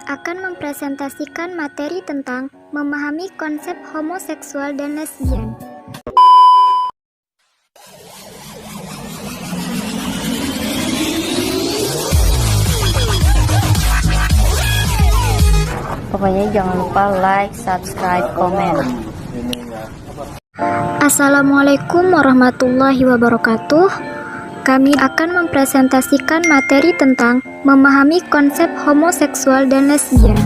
akan mempresentasikan materi tentang memahami konsep homoseksual dan lesbian. Pokoknya jangan lupa like, subscribe, komen. Assalamualaikum warahmatullahi wabarakatuh. Kami akan mempresentasikan materi tentang memahami konsep homoseksual dan lesbian.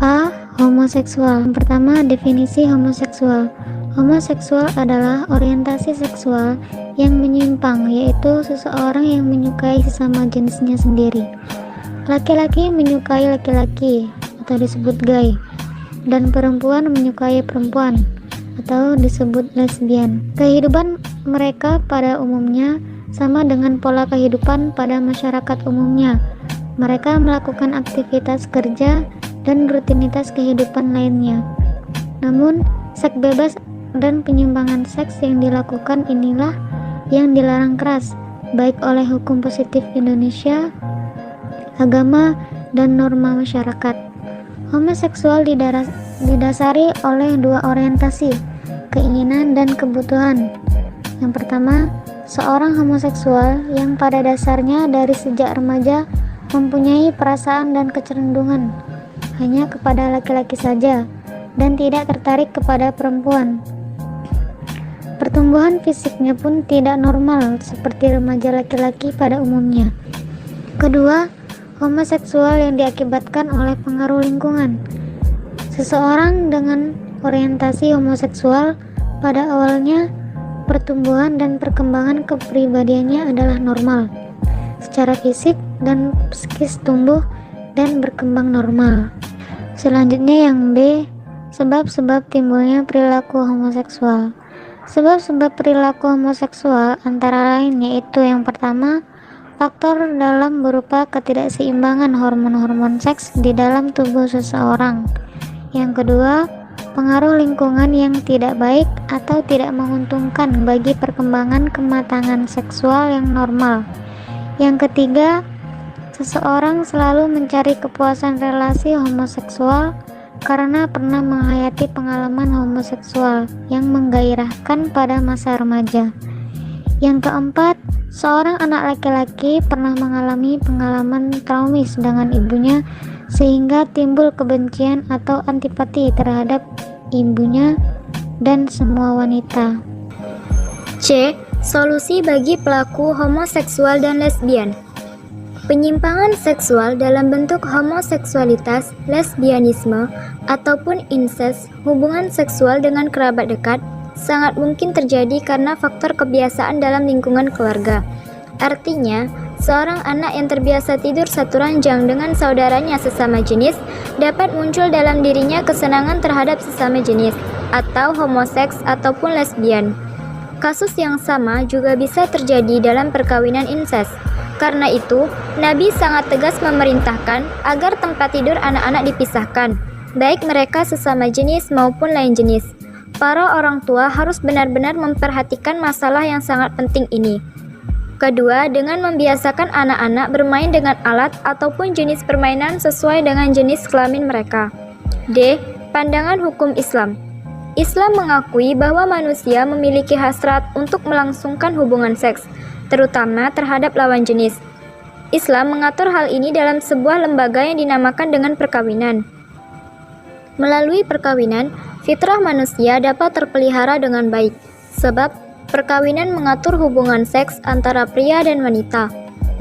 A. Homoseksual. Pertama, definisi homoseksual. Homoseksual adalah orientasi seksual yang menyimpang, yaitu seseorang yang menyukai sesama jenisnya sendiri. Laki-laki menyukai laki-laki atau disebut gay, dan perempuan menyukai perempuan atau disebut lesbian. Kehidupan mereka pada umumnya sama dengan pola kehidupan pada masyarakat umumnya. Mereka melakukan aktivitas kerja dan rutinitas kehidupan lainnya. Namun, seks bebas dan penyimpangan seks yang dilakukan inilah yang dilarang keras, baik oleh hukum positif Indonesia, agama, dan norma masyarakat. Homoseksual didasari oleh dua orientasi, keinginan dan kebutuhan. Yang pertama, seorang homoseksual yang pada dasarnya dari sejak remaja mempunyai perasaan dan kecenderungan hanya kepada laki-laki saja dan tidak tertarik kepada perempuan. Pertumbuhan fisiknya pun tidak normal seperti remaja laki-laki pada umumnya. Kedua, homoseksual yang diakibatkan oleh pengaruh lingkungan. Seseorang dengan orientasi homoseksual pada awalnya pertumbuhan dan perkembangan kepribadiannya adalah normal. Secara fisik dan psikis tumbuh dan berkembang normal. Selanjutnya yang B, sebab-sebab timbulnya perilaku homoseksual. Sebab-sebab perilaku homoseksual antara lain yaitu yang pertama, faktor dalam berupa ketidakseimbangan hormon-hormon seks di dalam tubuh seseorang. Yang kedua, pengaruh lingkungan yang tidak baik atau tidak menguntungkan bagi perkembangan kematangan seksual yang normal. Yang ketiga, seseorang selalu mencari kepuasan relasi homoseksual karena pernah menghayati pengalaman homoseksual yang menggairahkan pada masa remaja. Yang keempat, seorang anak laki-laki pernah mengalami pengalaman traumis dengan ibunya sehingga timbul kebencian atau antipati terhadap ibunya dan semua wanita. C. Solusi bagi pelaku homoseksual dan lesbian. Penyimpangan seksual dalam bentuk homoseksualitas, lesbianisme, ataupun incest, hubungan seksual dengan kerabat dekat, sangat mungkin terjadi karena faktor kebiasaan dalam lingkungan keluarga. Artinya, seorang anak yang terbiasa tidur satu ranjang dengan saudaranya sesama jenis dapat muncul dalam dirinya kesenangan terhadap sesama jenis, atau homoseks ataupun lesbian. Kasus yang sama juga bisa terjadi dalam perkawinan incest. Karena itu, Nabi sangat tegas memerintahkan agar tempat tidur anak-anak dipisahkan, baik mereka sesama jenis maupun lain jenis. Para orang tua harus benar-benar memperhatikan masalah yang sangat penting ini. Kedua, dengan membiasakan anak-anak bermain dengan alat ataupun jenis permainan sesuai dengan jenis kelamin mereka. D. Pandangan hukum Islam. Islam mengakui bahwa manusia memiliki hasrat untuk melangsungkan hubungan seks, terutama terhadap lawan jenis. Islam mengatur hal ini dalam sebuah lembaga yang dinamakan dengan perkawinan. Melalui perkawinan, fitrah manusia dapat terpelihara dengan baik, sebab perkawinan mengatur hubungan seks antara pria dan wanita.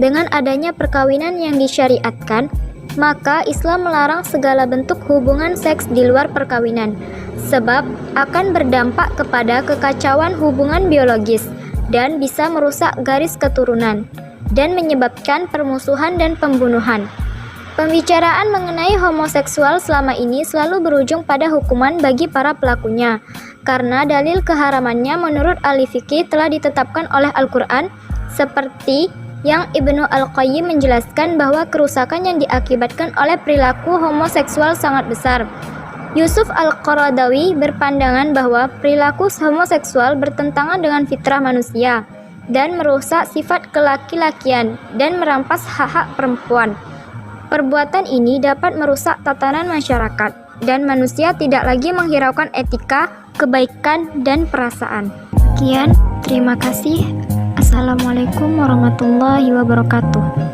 Dengan adanya perkawinan yang disyariatkan, maka Islam melarang segala bentuk hubungan seks di luar perkawinan, sebab akan berdampak kepada kekacauan hubungan biologis dan bisa merusak garis keturunan dan menyebabkan permusuhan dan pembunuhan. Pembicaraan mengenai homoseksual selama ini selalu berujung pada hukuman bagi para pelakunya, karena dalil keharamannya menurut ahli fikih telah ditetapkan oleh Al-Quran, seperti yang Ibnu Al-Qayyim menjelaskan bahwa kerusakan yang diakibatkan oleh perilaku homoseksual sangat besar. Yusuf Al-Qaradawi berpandangan bahwa perilaku homoseksual bertentangan dengan fitrah manusia dan merusak sifat kelaki-lakian dan merampas hak-hak perempuan. Perbuatan ini dapat merusak tatanan masyarakat, dan manusia tidak lagi menghiraukan etika, kebaikan, dan perasaan. Sekian, terima kasih. Assalamualaikum warahmatullahi wabarakatuh.